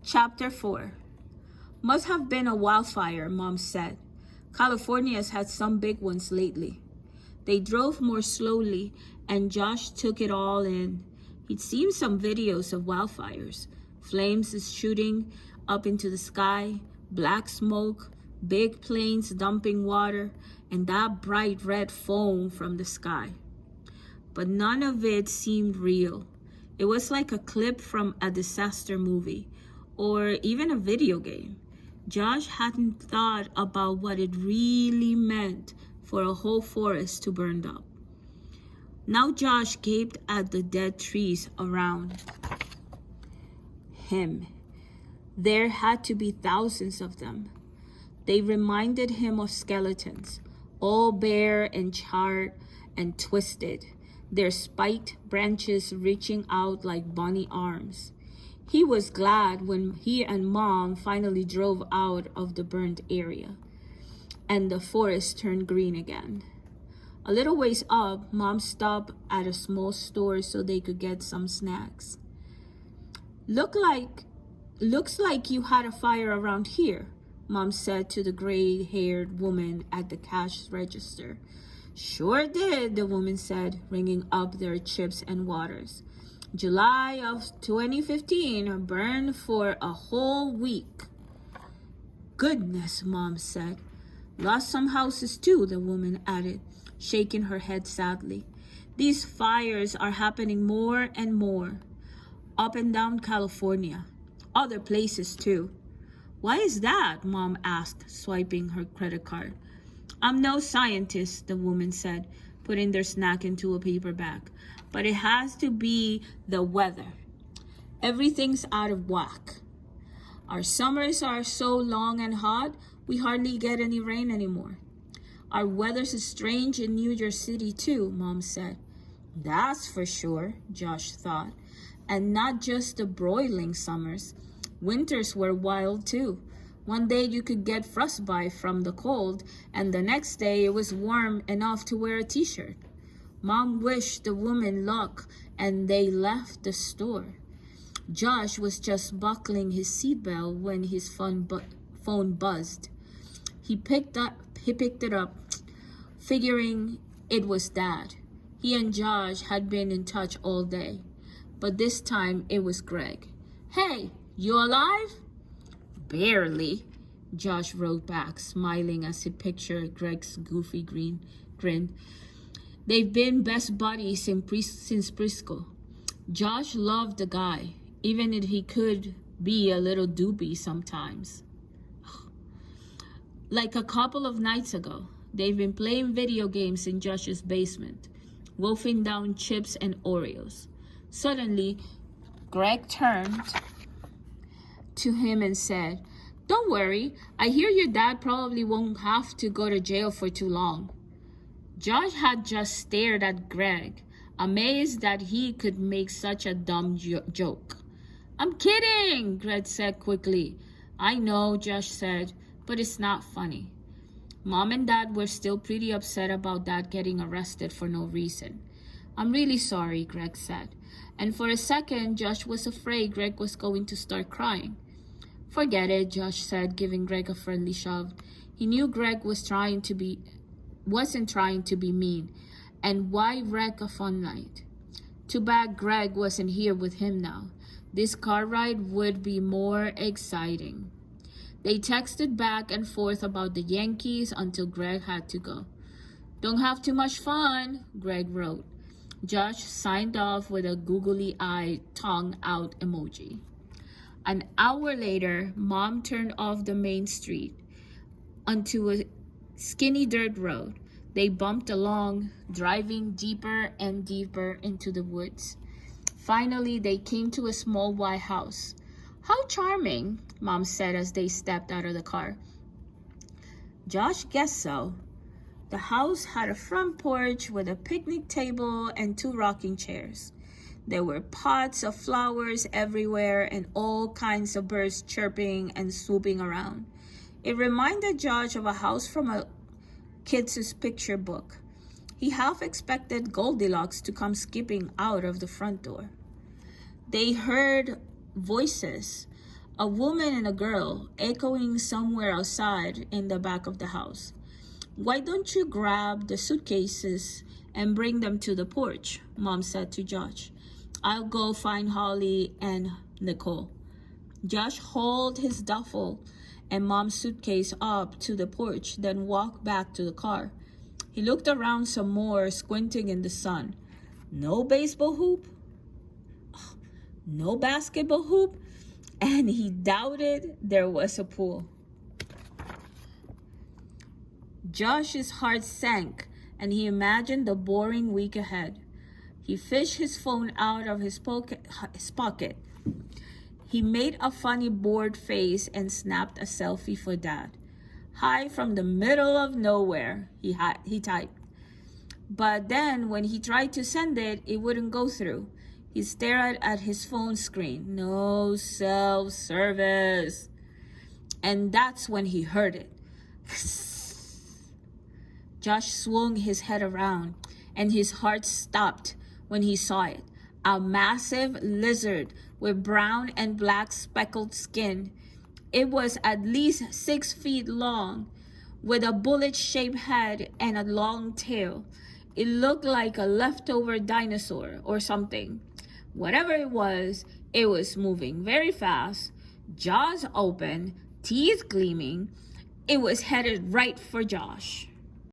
Chapter 4. Must have been a wildfire, Mom said. California's had some big ones lately. They drove more slowly, and Josh took it all in. He'd seen some videos of wildfires. Flames is shooting up into the sky, black smoke, big planes dumping water, and that bright red foam from the sky. But none of it seemed real. It was like a clip from a disaster movie, or even a video game. Josh hadn't thought about what it really meant for a whole forest to burn up. Now Josh gaped at the dead trees around him. There had to be thousands of them. They reminded him of skeletons, all bare and charred and twisted, their spiked branches reaching out like bunny arms. He was glad when he and Mom finally drove out of the burned area, and the forest turned green again. A little ways up, Mom stopped at a small store so they could get some snacks. Looks like you had a fire around here, Mom said to the gray-haired woman at the cash register. Sure did, the woman said, ringing up their chips and waters. July of 2015 burned for a whole week. Goodness, Mom said. Lost some houses too, the woman added, shaking her head sadly. These fires are happening more and more. Up and down California. Other places too. Why is that? Mom asked, swiping her credit card. I'm no scientist, the woman said, putting their snack into a paper bag. But it has to be the weather. Everything's out of whack. Our summers are so long and hot, we hardly get any rain anymore. Our weather's strange in New York City too, Mom said. That's for sure, Josh thought. And not just the broiling summers. Winters were wild too. One day you could get frostbite from the cold, and the next day it was warm enough to wear a t-shirt. Mom wished the woman luck, and they left the store. Josh was just buckling his seatbelt when his phone buzzed. He picked it up, figuring it was Dad. He and Josh had been in touch all day, but this time it was Greg. Hey, you alive? Barely, Josh wrote back, smiling as he pictured Greg's goofy grin. They've been best buddies since preschool. Josh loved the guy, even if he could be a little doopy sometimes. Like a couple of nights ago, they've been playing video games in Josh's basement, wolfing down chips and Oreos. Suddenly, Greg turned to him and said, Don't worry, I hear your dad probably won't have to go to jail for too long. Josh had just stared at Greg, amazed that he could make such a dumb joke. I'm kidding, Greg said quickly. I know, Josh said, but it's not funny. Mom and Dad were still pretty upset about Dad getting arrested for no reason. I'm really sorry, Greg said. And for a second, Josh was afraid Greg was going to start crying. Forget it, Josh said, giving Greg a friendly shove. He knew Greg wasn't trying to be mean, and why wreck a fun night? Too bad Greg wasn't here with him now. This car ride would be more exciting. They texted back and forth about the Yankees until Greg had to go. Don't have too much fun, Greg wrote. Josh signed off with a googly-eyed tongue-out emoji. An hour later, Mom turned off the main street onto a skinny dirt road. They bumped along, driving deeper and deeper into the woods. Finally, they came to a small white house. How charming, Mom said as they stepped out of the car. Josh guessed so. The house had a front porch with a picnic table and 2 rocking chairs. There were pots of flowers everywhere and all kinds of birds chirping and swooping around. It reminded Josh of a house from a kid's picture book. He half expected Goldilocks to come skipping out of the front door. They heard voices, A woman and a girl echoing somewhere outside in the back of the house. Why don't you grab the suitcases and bring them to the porch? Mom said to Josh. I'll go find Holly and Nicole. Josh hauled his duffel and Mom's suitcase up to the porch, then walked back to the car. He looked around some more, squinting in the sun. No baseball hoop? No basketball hoop? And he doubted there was a pool. Josh's heart sank, and he imagined the boring week ahead. He fished his phone out of his pocket. He made a funny bored face and snapped a selfie for Dad. Hi from the middle of nowhere, he typed. But then when he tried to send it, it wouldn't go through. He stared at his phone screen. No self-service. And that's when he heard it. Josh swung his head around, and his heart stopped when he saw it. A massive lizard with brown and black speckled skin. It was at least 6 feet long, with a bullet-shaped head and a long tail. It looked like a leftover dinosaur or something. Whatever it was moving very fast, jaws open, teeth gleaming. It was headed right for Josh.